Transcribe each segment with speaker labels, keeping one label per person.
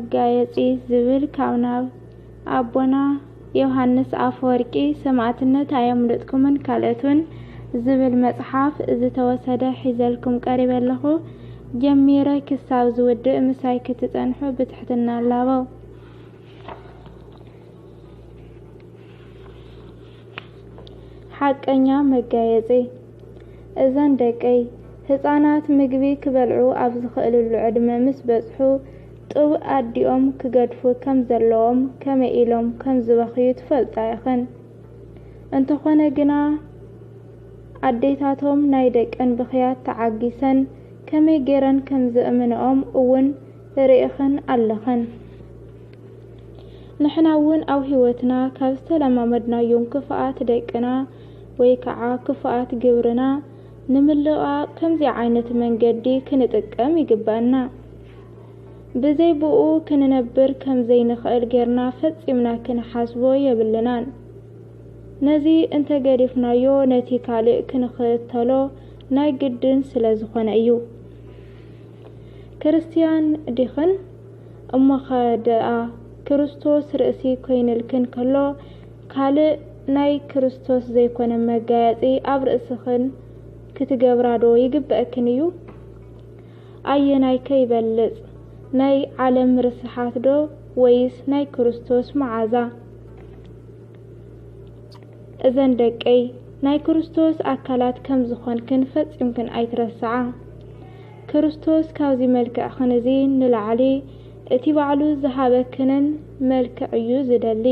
Speaker 1: መጋየፂ ዝብል ካብናብ አቦና ዮሐንስ አፈወርቂ ሰማዕትነት አየምልጥኩምን ካልኦትን ዝብል መጽሐፍ ዝተወሰደ ሒዘልኩም ቀሪበ ኣለኹ። ጀሚረ ክሳብ ዝውድእ ምሳይ ክትጸንሑ ብትሕትና ኣላበው። ሓቀኛ መጋየፂ እዘን ደቀይ ህፃናት ምግቢ ክበልዑ ኣብ ዝኽእልሉ ዕድመ ምስ በጽሑ ጥብ ኣዲኦም ክገድፉ ከም ዘለዎም ከመይ ኢሎም ከም ዝበኽዩ ትፈልጣ ኢኸን። እንተኾነ ግና ኣዴታቶም ናይ ደቀን ብኽያት ተዓጊሰን ከመይ ገይረን ከም ዝእምንኦም እውን ርኢኸን ኣለኸን። ንሕና እውን ኣብ ህይወትና ካብ ዝተለማመድናዮም ክፍኣት ደቅና ወይ ከዓ ክፍኣት ግብርና ንምልቓቕ ከምዚ ዓይነት መንገዲ ክንጥቀም ይግባአና። ብዘይ ብኡ ክንነብር ከም ዘይንኽእል ጌርና ፈጺምና ክንሓስቦ የብልናን። ነዚ እንተገዲፍናዮ ነቲ ካልእ ክንኽተሎ ናይ ግድን ስለ ዝኾነ እዩ። ክርስቲያን ዲኽን እሞኸ ደኣ ክርስቶስ ርእሲ ኮይንልክን ከሎ ካልእ ናይ ክርስቶስ ዘይኮነ መጋየፂ ኣብ ርእስኽን ክትገብራዶ ይግብአክን እዩ? ኣየናይ ከይበልጽ ናይ ዓለም ርስሓት ዶ ወይስ ናይ ክርስቶስ መዓዛ? እዘን ደቀይ ናይ ክርስቶስ ኣካላት ከም ዝኾንክን ፈጺምክን ኣይትረስዓ። ክርስቶስ ካብዚ መልክዕኽን እዚ ንላዕሊ እቲ ባዕሉ ዝሃበክንን መልክዕ እዩ ዝደሊ።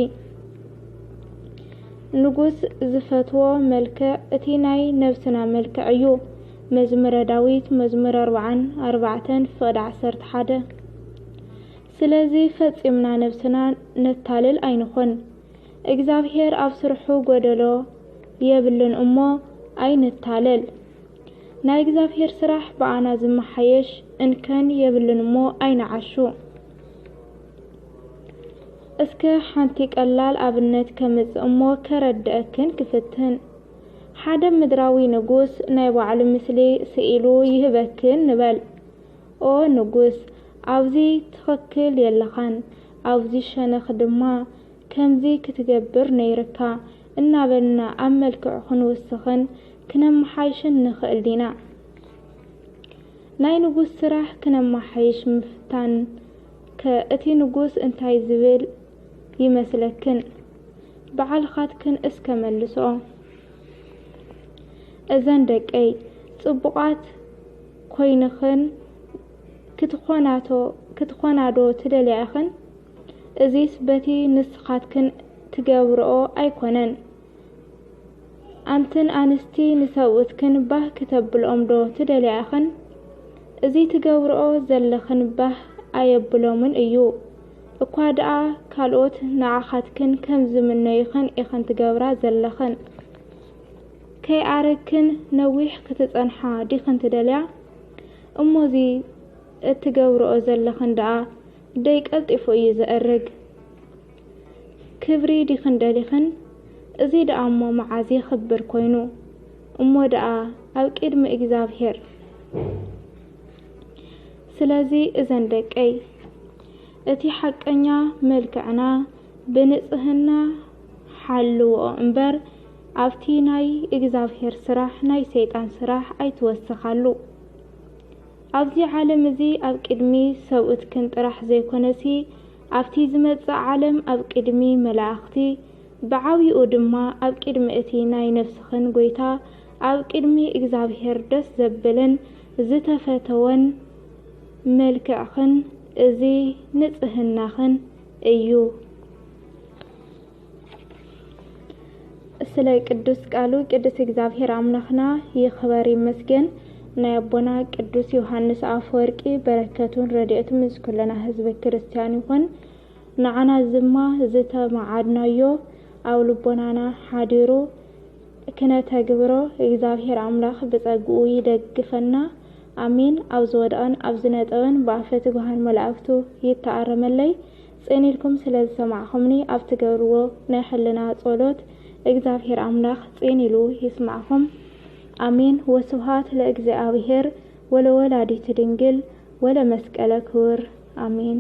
Speaker 1: ንጉስ ዝፈትዎ መልክዕ እቲ ናይ ነብስና መልክዕ እዩ። መዝሙረ ዳዊት መዝሙር 44 ፍቅዲ 11። ስለዚ ፈጺምና ነብስና ነታልል ኣይንኾን። እግዚአብሔር ኣብ ስርሑ ጎደሎ የብልን እሞ ኣይንታለል። ናይ እግዚአብሔር ስራሕ በኣና ዝመሓየሽ እንከን የብልን እሞ ኣይንዓሹ። እስከ ሓንቲ ቀላል ኣብነት ከምጽእ እሞ ከረድአክን ክፍትን። ሓደ ምድራዊ ንጉስ ናይ ባዕሉ ምስሊ ስኢሉ ይህበክን ንበል። ኦ ንጉስ ኣብዚ ትኽክል የለኻን፣ ኣብዚ ሸነኽ ድማ ከምዚ ክትገብር ነይርካ እናበልና ኣብ መልክዕ ክንውስኽን ክነመሓይሽን ንኽእል ዲና። ናይ ንጉስ ስራሕ ክነመሓይሽ ምፍታን ከእቲ ንጉስ እንታይ ዝብል ይመስለክን? በዓልኻትክን እስከ መልሶ። እዘን ደቀይ ጽቡቓት ኮይንኽን ክትኾናዶ ትደልያኽን? እዚስ በቲ ንስኻትክን ትገብርኦ ኣይኮነን። ኣንተን ኣንስቲ ንሰብኡትክን ባህ ክተብልኦም ዶ ትደልያኽን? እዚ ትገብርኦ ዘለኽን ባህ ኣየብሎምን እዩ። እኳ ደኣ ካልኦት ንዓኻትክን ከም ዝምነዩኽን ኢኸን ትገብራ ዘለኽን። ከይኣረክን ነዊሕ ክትጸንሓ ዲኽን ትደልያ? እሞዚ እትገብርኦ ዘለኽን ደኣ ደይ ቀልጢፉ እዩ ዝአርግ። ክብሪ ዲኽን ደሊኽን? እዚ ደኣ እሞ መዓዝ ይኽብር ኮይኑ? እሞ ደኣ ኣብ ቅድሚ እግዚአብሔር። ስለዚ እዘን ደቀይ እቲ ሓቀኛ መልክዕና ብንጽህና ሓልዎ እምበር ኣብቲ ናይ እግዚአብሔር ስራሕ ናይ ሰይጣን ስራሕ ኣይትወስኻሉ። ኣብዚ ዓለም እዚ ኣብ ቅድሚ ሰብኡትክን ጥራሕ ዘይኮነሲ ኣብቲ ዝመጽእ ዓለም ኣብ ቅድሚ መላእኽቲ ብዓብይኡ ድማ ኣብ ቅድሚ እቲ ናይ ነፍስኽን ጎይታ ኣብ ቅድሚ እግዚአብሔር ደስ ዘብልን ዝተፈተወን መልክዕኽን እዚ ንጽህናኽን እዩ። ስለ ቅዱስ ቃሉ ቅዱስ እግዚአብሔር አምላኽና ይኽበር ይመስገን። ናይ አቦና ቅዱስ ዮሐንስ አፈወርቂ በረከቱን ረድኤቱን ምስ ኩለና ህዝበ ክርስቲያን ይኹን። ንዓና ዝማ ዝተማዓድናዮ ኣብ ልቦናና ሓዲሩ ክነተግብሮ እግዚአብሔር አምላኽ ብጸግኡ ይደግፈና። አሜን። ኣብ ዝወደቐን ኣብ ዝነጠበን ብኣፈ ትጉሃን መላእክቱ ይተኣረመለይ። ጽኒልኩም ስለ ዝሰማዕኹምኒ ኣብ ትገብርዎ ናይ ሕልና ጸሎት እግዚአብሔር አምላኽ ጽኒሉ ይስማዕኹም። አሜን። ወስብሐት ለእግዚአብሔር ወለወላዲቱ ድንግል ወለመስቀለ ክቡር አሜን።